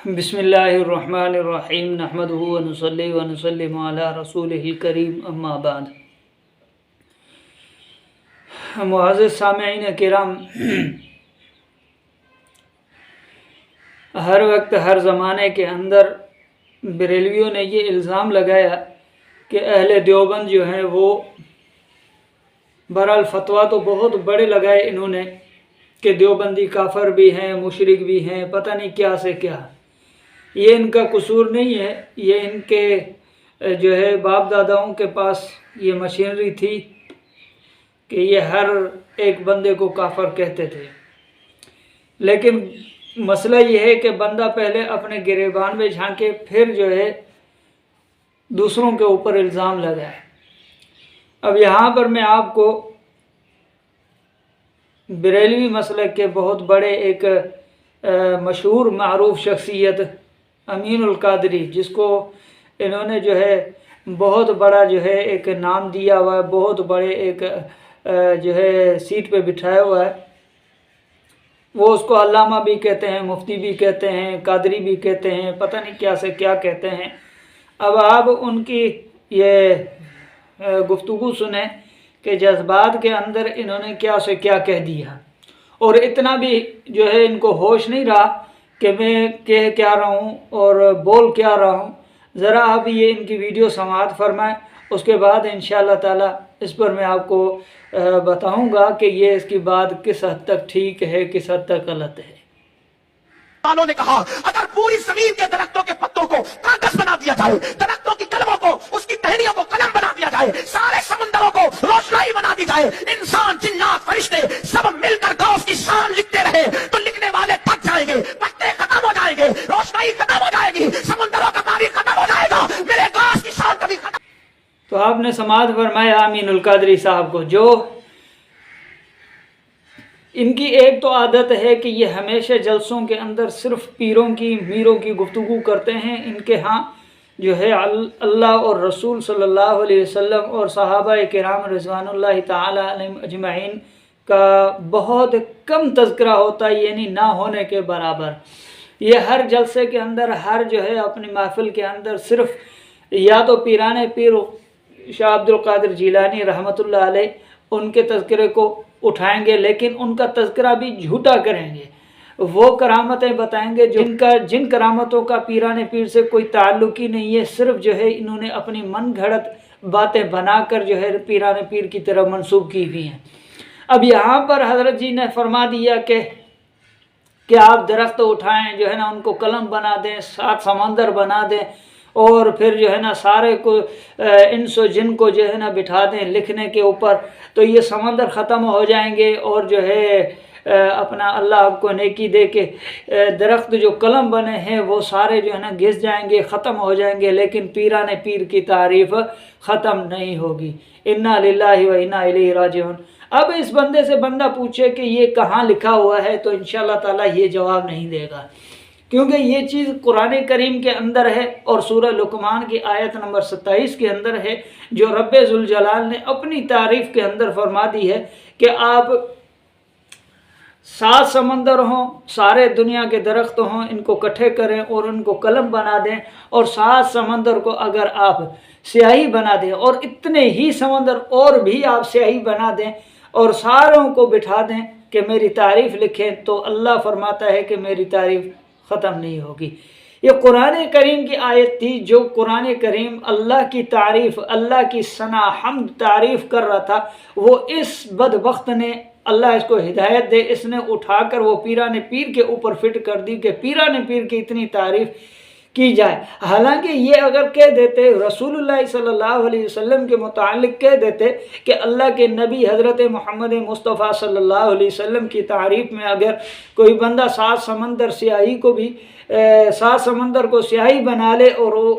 بسم اللہ الرحمن الرحیم نحمدہ ونصلی ونسلم علی رسولہ الکریم اما بعد۔ معزز سامعین کرام، ہر وقت ہر زمانے کے اندر بریلویوں نے یہ الزام لگایا کہ اہل دیوبند جو ہیں وہ بہرحال فتویٰ تو بہت بڑے لگائے انہوں نے کہ دیوبندی کافر بھی ہیں، مشرک بھی ہیں، پتہ نہیں کیا سے کیا۔ یہ ان کا قصور نہیں ہے، یہ ان کے جو ہے باپ داداؤں کے پاس یہ مشینری تھی کہ یہ ہر ایک بندے کو کافر کہتے تھے۔ لیکن مسئلہ یہ ہے کہ بندہ پہلے اپنے گریبان میں جھانکے پھر جو ہے دوسروں کے اوپر الزام لگائے۔ اب یہاں پر میں آپ کو بریلوی مسلک کے بہت بڑے ایک مشہور معروف شخصیت امین القادری، جس کو انہوں نے جو ہے بہت بڑا جو ہے ایک نام دیا ہوا ہے، بہت بڑے ایک جو ہے سیٹ پہ بٹھایا ہوا ہے، وہ اس کو علامہ بھی کہتے ہیں، مفتی بھی کہتے ہیں، قادری بھی کہتے ہیں، پتہ نہیں کیا سے کیا کہتے ہیں۔ اب آپ ان کی یہ گفتگو سنیں کہ جذبات کے اندر انہوں نے کیا سے کیا کہہ دیا، اور اتنا بھی جو ہے ان کو ہوش نہیں رہا کہ میں کہہ کیا رہا ہوں اور بول کیا رہا ہوں۔ ذرا آپ یہ ان کی ویڈیو سماعت فرمائیں، اس کے بعد انشاءاللہ تعالی اس پر میں آپ کو بتاؤں گا کہ یہ اس کی بات کس حد تک ٹھیک ہے، کس حد تک غلط ہے۔ انہوں نے کہا اگر پوری زمین کے درختوں کے پتوں کو کاغذ بنا دیا جائے، درختوں کی کلموں کو، اس کی ٹہنیوں کو قلم بنا دیا جائے، سارے سمندروں کو روشنائی بنا دی جائے، انسان جنات فرشتے سب مل کر غوث کی شان لکھتے رہے تو لکھنے والے تھک جائیں گے، پتے ختم ہو جائیں گے، روشنائی ختم ہو جائے گی، سمندروں کا پانی ختم ہو جائے گا، میرے غوث کی شان کبھی ختم۔ تو آپ نے سماعت فرمایا امین القادری صاحب کو، جو ان کی ایک تو عادت ہے کہ یہ ہمیشہ جلسوں کے اندر صرف پیروں کی میروں کی گفتگو کرتے ہیں۔ ان کے ہاں جو ہے اللہ اور رسول صلی اللہ علیہ وسلم اور صحابہ کرام رضوان اللہ تعالی علیہم اجمعین کا بہت کم تذکرہ ہوتا ہے، یعنی نہ ہونے کے برابر۔ یہ ہر جلسے کے اندر، ہر جو ہے اپنی محفل کے اندر صرف یا تو پیران پیر شاہ عبد القادر جیلانی رحمۃ اللہ علیہ ان کے تذکرے کو اٹھائیں گے، لیکن ان کا تذکرہ بھی جھوٹا کریں گے۔ وہ کرامتیں بتائیں گے جن کرامتوں کا پیران پیر سے کوئی تعلق ہی نہیں ہے، صرف جو ہے انہوں نے اپنی من گھڑت باتیں بنا کر جو ہے پیران پیر کی طرف منسوب کی ہوئی ہیں۔ اب یہاں پر حضرت جی نے فرما دیا کہ آپ درخت اٹھائیں، جو ہے نا ان کو قلم بنا دیں، 7 سمندر بنا دیں، اور پھر جو ہے نا سارے کو انس و جن کو جو ہے نا بٹھا دیں لکھنے کے اوپر، تو یہ سمندر ختم ہو جائیں گے، اور جو ہے اپنا اللہ آپ کو نیکی دے کے درخت جو قلم بنے ہیں وہ سارے جو ہے نا گھس جائیں گے، ختم ہو جائیں گے، لیکن پیران پیر کی تعریف ختم نہیں ہوگی۔ انا للہ و انا الیہ راجعون۔ اب اس بندے سے بندہ پوچھے کہ یہ کہاں لکھا ہوا ہے، تو انشاءاللہ تعالی یہ جواب نہیں دے گا، کیونکہ یہ چیز قرآن کریم کے اندر ہے، اور سورہ لقمان کی آیت نمبر 27 کے اندر ہے، جو رب ذوالجلال نے اپنی تعریف کے اندر فرما دی ہے کہ آپ 7 سمندر ہوں، سارے دنیا کے درخت ہوں، ان کو اکٹھے کریں اور ان کو قلم بنا دیں، اور 7 سمندر کو اگر آپ سیاہی بنا دیں، اور اتنے ہی سمندر اور بھی آپ سیاہی بنا دیں، اور ساروں کو بٹھا دیں کہ میری تعریف لکھیں، تو اللہ فرماتا ہے کہ میری تعریف ختم نہیں ہوگی۔ یہ قرآن کریم کی آیت تھی، جو قرآن کریم اللہ کی تعریف، اللہ کی ثنا حمد تعریف کر رہا تھا، وہ اس بدبخت نے، اللہ اس کو ہدایت دے، اس نے اٹھا کر وہ پیران پیر کے اوپر فٹ کر دی کہ پیران پیر کی اتنی تعریف کی جائے۔ حالانکہ یہ اگر کہہ دیتے رسول اللہ صلی اللہ علیہ وسلم کے متعلق کہہ دیتے کہ اللہ کے نبی حضرت محمد مصطفیٰ صلی اللہ علیہ وسلم کی تعریف میں اگر کوئی بندہ 7 سمندر سیاہی کو بھی 7 سمندر کو سیاہی بنا لے، اور وہ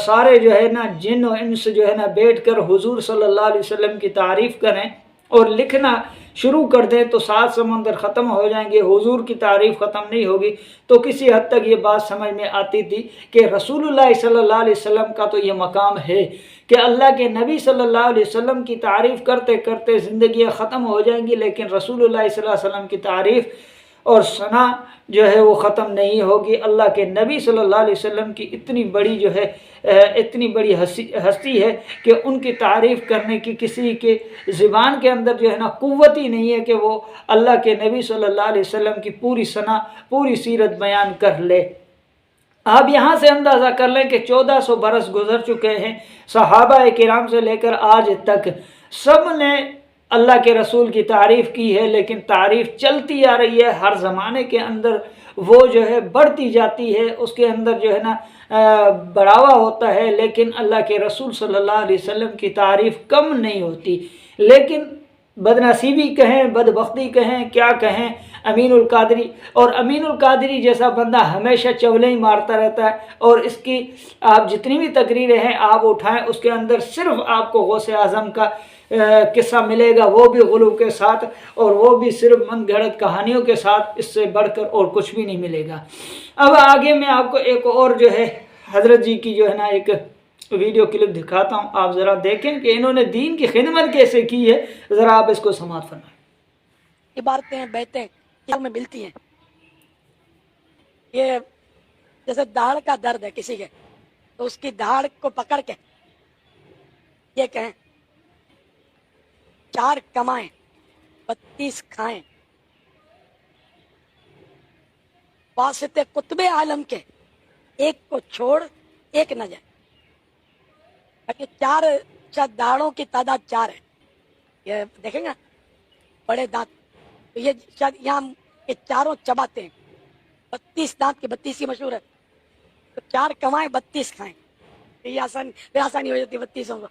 سارے جو ہے نا جن و انس جو ہے نا بیٹھ کر حضور صلی اللہ علیہ وسلم کی تعریف کریں اور لکھنا شروع کر دیں، تو 7 سمندر ختم ہو جائیں گے، حضور کی تعریف ختم نہیں ہوگی۔ تو کسی حد تک یہ بات سمجھ میں آتی تھی کہ رسول اللہ صلی اللہ علیہ وسلم کا تو یہ مقام ہے کہ اللہ کے نبی صلی اللہ علیہ وسلم کی تعریف کرتے کرتے زندگیاں ختم ہو جائیں گی، لیکن رسول اللہ صلی اللہ علیہ وسلم کی تعریف اور ثنا جو ہے وہ ختم نہیں ہوگی۔ اللہ کے نبی صلی اللہ علیہ وسلم کی اتنی بڑی جو ہے اتنی بڑی ہستی ہے کہ ان کی تعریف کرنے کی کسی کے زبان کے اندر جو ہے نا قوت ہی نہیں ہے کہ وہ اللہ کے نبی صلی اللہ علیہ وسلم کی پوری ثنا پوری سیرت بیان کر لے۔ آپ یہاں سے اندازہ کر لیں کہ 1400 برس گزر چکے ہیں، صحابہ کرام سے لے کر آج تک سب نے اللہ کے رسول کی تعریف کی ہے، لیکن تعریف چلتی آ رہی ہے، ہر زمانے کے اندر وہ جو ہے بڑھتی جاتی ہے، اس کے اندر جو ہے نا بڑھاوا ہوتا ہے، لیکن اللہ کے رسول صلی اللہ علیہ وسلم کی تعریف کم نہیں ہوتی۔ لیکن بدنصیبی کہیں، بدبختی کہیں، کیا کہیں، امین القادری، اور امین القادری جیسا بندہ ہمیشہ چولیں ہی مارتا رہتا ہے، اور اس کی آپ جتنی بھی تقریریں ہیں آپ اٹھائیں، اس کے اندر صرف آپ کو غوث اعظم کا قصہ ملے گا، وہ بھی غلو کے ساتھ، اور وہ بھی صرف من گھڑت کہانیوں کے ساتھ، اس سے بڑھ کر اور کچھ بھی نہیں ملے گا۔ اب آگے میں آپ کو ایک اور جو ہے حضرت جی کی جو ہے نا ایک ویڈیو کلپ دکھاتا ہوں، آپ ذرا دیکھیں کہ انہوں نے دین کی خدمت کیسے کی ہے، ذرا آپ اس کو سماعت فرمائیں۔ عبارتیں بیتیں میں ملتی ہیں، یہ جیسے داڑھ کا درد ہے کسی کے، تو اس کی داڑھ کو پکڑ کے یہ کہیں 4 کمائیں 32 کھائیں، واسطے قطب عالم کے ایک کو چھوڑ ایک نہ جائے۔ کہ 4 داڑھوں کی تعداد 4 ہے، یہ دیکھیں گا بڑے دانت، تو یہ شاید یہاں یہ چاروں چباتے ہیں، 32 دانت کی 32 مشہور ہے، تو 4 کمائیں 32 کھائیں، یہ آسانی ہو جاتی ہے 32 کا۔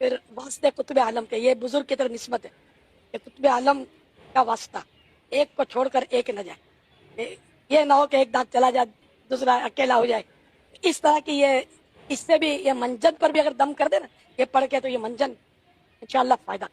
پھر واسطے قطب عالم کے، یہ بزرگ کی طرف نسبت ہے کہ قطب عالم کا واسطہ، ایک کو چھوڑ کر ایک نہ جائے، یہ نہ ہو کہ ایک دانت چلا جائے دوسرا اکیلا ہو جائے۔ اس طرح کی یہ، اس سے بھی یہ منجن پر بھی اگر دم کر دے نا یہ پڑھ کے، تو یہ منجن انشاءاللہ فائدہ۔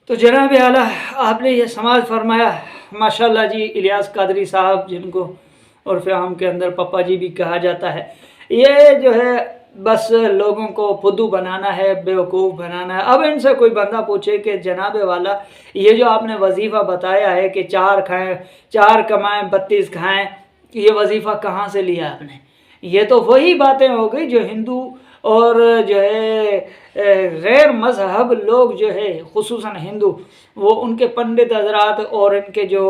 تو جناب اعلیٰ آپ نے یہ سماعت فرمایا، ماشاءاللہ جی الیاس قادری صاحب، جن کو عرف عام کے اندر پپا جی بھی کہا جاتا ہے، یہ جو ہے بس لوگوں کو فدو بنانا ہے، بیوقوف بنانا ہے۔ اب ان سے کوئی بندہ پوچھے کہ جناب والا یہ جو آپ نے وظیفہ بتایا ہے کہ 4 کھائیں 4 کمائیں 32 کھائیں، یہ وظیفہ کہاں سے لیا آپ نے؟ یہ تو وہی باتیں ہو گئی جو ہندو اور جو ہے غیر مذہب لوگ جو ہے، خصوصاً ہندو، وہ ان کے پنڈت حضرات اور ان کے جو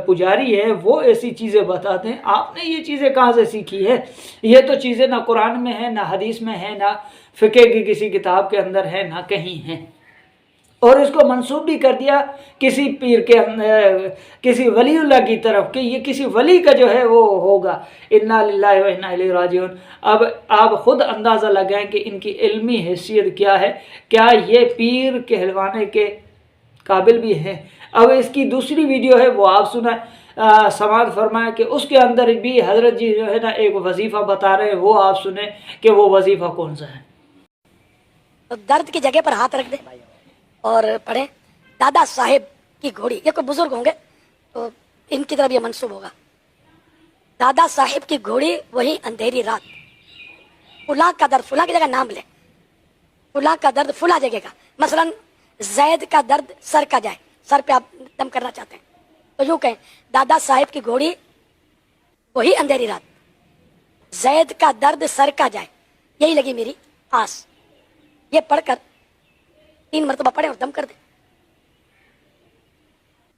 پجاری ہے وہ ایسی چیزیں بتاتے ہیں۔ آپ نے یہ چیزیں کہاں سے سیکھی ہے؟ یہ تو چیزیں نہ قرآن میں ہیں، نہ حدیث میں ہیں، نہ فقہ کی کسی کتاب کے اندر ہے، نہ کہیں ہیں، اور اس کو منسوب بھی کر دیا کسی پیر کے کسی ولی اللہ کی طرف کہ یہ کسی ولی کا جو ہے وہ ہوگا۔ انا للہ و انا الیہ راجعون۔ اب آپ خود اندازہ لگائیں کہ ان کی علمی حیثیت کیا ہے، کیا یہ پیر کہلوانے کے قابل بھی ہیں؟ اب اس کی دوسری ویڈیو ہے، وہ آپ سنیں، سماعت فرمائیں کہ اس کے اندر بھی حضرت جی جو ہے نا ایک وظیفہ بتا رہے ہیں، وہ آپ سنیں کہ وہ وظیفہ کون سا ہے۔ تو درد کی جگہ پر ہاتھ رکھ دیں اور پڑھیں دادا صاحب کی گھوڑی۔ یہ کوئی بزرگ ہوں گے تو ان کی طرف یہ منسوب ہوگا۔ دادا صاحب کی گھوڑی وہی اندھیری رات، فلاں کا درد، فلاں کی جگہ نام لیں، فلاں کا درد فلاں جگہ کا، مثلا زید کا درد سر کا جائے، سر پہ آپ دم کرنا چاہتے ہیں تو یوں کہیں دادا صاحب کی گھوڑی وہی اندھیری رات، زید کا درد سر کا جائے، یہی لگی میری آس۔ یہ پڑھ کر 3 مرتبہ پڑھیں اور دم کر دیں۔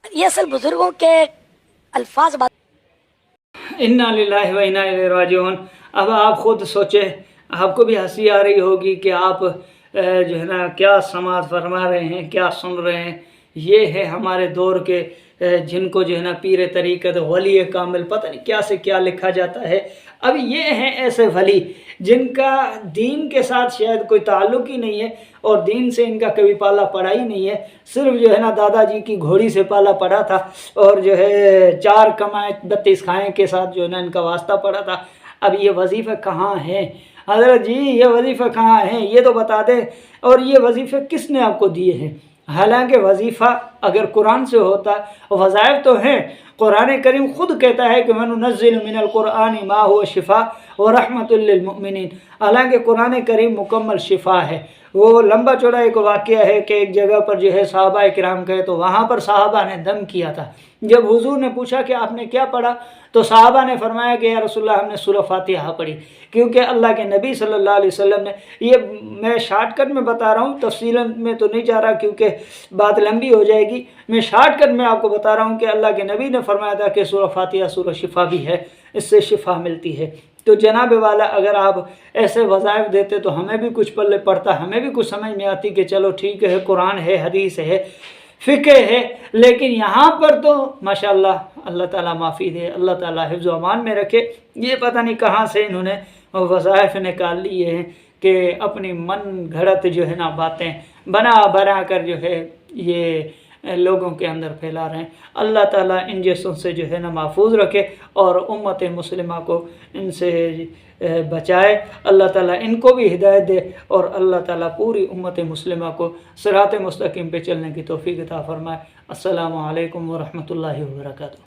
یہ اصل بزرگوں کے الفاظ بات۔ انا للہ و انا الیہ راجعون۔ اب آپ خود سوچیں، آپ کو بھی ہنسی آ رہی ہوگی کہ آپ جو ہے نا کیا سماعت فرما رہے ہیں، کیا سن رہے ہیں۔ یہ ہے ہمارے دور کے جن کو جو ہے نا پیر طریقت، ولی کامل، پتہ نہیں کیا سے کیا لکھا جاتا ہے۔ اب یہ ہیں ایسے ولی جن کا دین کے ساتھ شاید کوئی تعلق ہی نہیں ہے، اور دین سے ان کا کبھی پالا پڑا ہی نہیں ہے، صرف جو ہے نا دادا جی کی گھوڑی سے پالا پڑا تھا، اور جو ہے 4 کمائیں 32 کھائیں کے ساتھ جو ہے نا ان کا واسطہ پڑا تھا۔ اب یہ وظیفے کہاں ہیں حضرت جی؟ یہ وظیفے کہاں ہیں؟ یہ تو بتا دیں، اور یہ وظیفے کس نے آپ کو دیے ہیں؟ حالانکہ وظیفہ اگر قرآن سے ہوتا، وظائف تو ہیں، قرآن کریم خود کہتا ہے کہ وَنُنَزِّلُ مِنَ الْقُرْآنِ مَا هُوَ شِفَاءٌ وَرَحْمَةٌ لِّلْمُؤْمِنِينَ۔ حالانکہ قرآن کریم مکمل شفا ہے، وہ لمبا چوڑا ایک واقعہ ہے کہ ایک جگہ پر جو ہے صحابہ کرام گئے تو وہاں پر صحابہ نے دم کیا تھا. جب حضور نے پوچھا کہ آپ نے کیا پڑھا تو صحابہ نے فرمایا کہ یا رسول اللہ ہم نے سورہ فاتحہ پڑھی، کیونکہ اللہ کے نبی صلی اللہ علیہ وسلم نے، یہ میں شارٹ کٹ میں بتا رہا ہوں، تفصیل میں تو نہیں جا رہا کیونکہ بات لمبی ہو جائے گی، میں شارٹ کٹ میں آپ کو بتا رہا ہوں کہ اللہ کے نبی نے فرمایا تھا کہ سورہ فاتحہ سورہ شفا بھی ہے، اس سے شفا ملتی ہے. تو جناب والا اگر آپ ایسے وظائف دیتے تو ہمیں بھی کچھ پلے پڑتا، ہمیں بھی کچھ سمجھ میں آتی کہ چلو ٹھیک ہے، قرآن ہے، حدیث ہے، فقہ ہے. لیکن یہاں پر تو ماشاءاللہ اللہ تعالیٰ معافی دے، اللہ تعالیٰ حفظ و امان میں رکھے. یہ پتہ نہیں کہاں سے انہوں نے وظائف نکال لیے ہیں کہ اپنی من گھڑت جو ہے نا باتیں بنا کر جو ہے یہ لوگوں کے اندر پھیلا رہے ہیں. اللہ تعالیٰ ان جیسوں سے جو ہے نا محفوظ رکھے اور امت مسلمہ کو ان سے بچائے. اللہ تعالیٰ ان کو بھی ہدایت دے اور اللہ تعالیٰ پوری امت مسلمہ کو صراط مستقیم پہ چلنے کی توفیق عطا فرمائے. السلام علیکم ورحمۃ اللہ وبرکاتہ.